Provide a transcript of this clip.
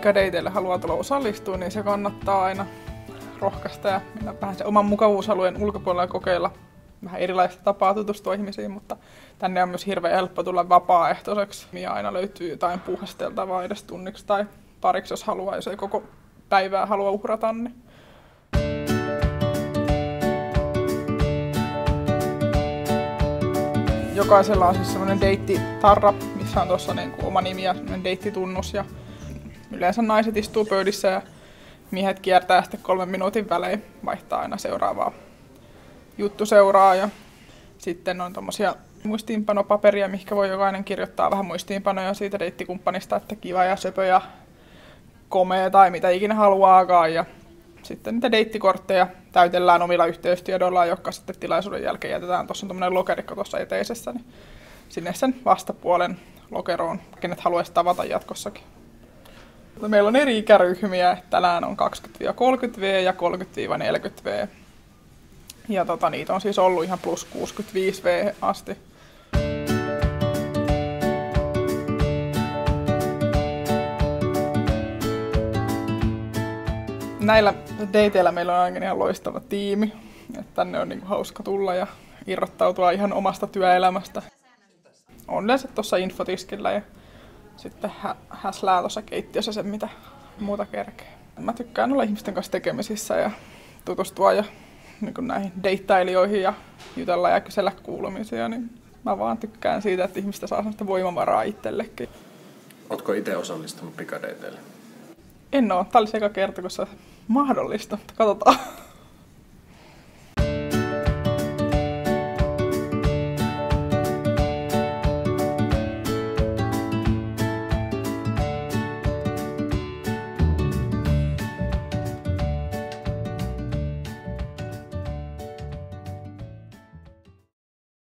pikadeiteille haluaa tulla osallistua, niin se kannattaa aina rohkaista ja mennä vähän sen oman mukavuusalueen ulkopuolella ja kokeilla vähän erilaista tapaa tutustua ihmisiin, mutta tänne on myös hirveän helppo tulla vapaaehtoiseksi. Ja aina löytyy jotain puuhasteltavaa edes tunniksi tai pariksi, jos haluaa, jos ei koko päivää halua uhrata. Niin. Jokaisella on siis semmoinen deittitarra, missä on tuossa niin kuin oma nimi ja semmoinen deittitunnus. Ja yleensä naiset istuu pöydissä ja miehet kiertää sitten 3 minuutin välein, vaihtaa aina seuraavaa juttu seuraa. Ja sitten on tommosia muistiinpanopaperia, mihinkä voi jokainen kirjoittaa vähän muistiinpanoja siitä deittikumppanista, että kiva ja söpö ja komea tai mitä ikinä haluaakaan. Ja sitten niitä deittikortteja täytellään omilla yhteystiedoillaan, jotka sitten tilaisuuden jälkeen jätetään. Tuossa on tommoinen lokerikko tuossa eteisessä, niin sinne sen vastapuolen lokeroon, kenet haluaisi tavata jatkossakin. Meillä on eri ikäryhmiä, tänään on 20-30V ja 30-40V. Ja niitä on siis ollut ihan plus 65V asti. Näillä dateilla meillä on ainakin ihan loistava tiimi. Että tänne on niinku hauska tulla ja irrottautua ihan omasta työelämästä. On yleensä tuossa infotiskillä ja sitten häslää tuossa keittiössä sen, mitä muuta kerkee. Mä tykkään olla ihmisten kanssa tekemisissä ja tutustua ja niin näihin deittailijoihin ja jutella ja kysellä kuulumisia. Niin mä vaan tykkään siitä, että ihmistä saa sellaista voimavaraa itsellekin. Ootko itse osallistunut pikadeiteille? En oo. Tää oli se eka kerta, kun se mahdollista. Katsotaan.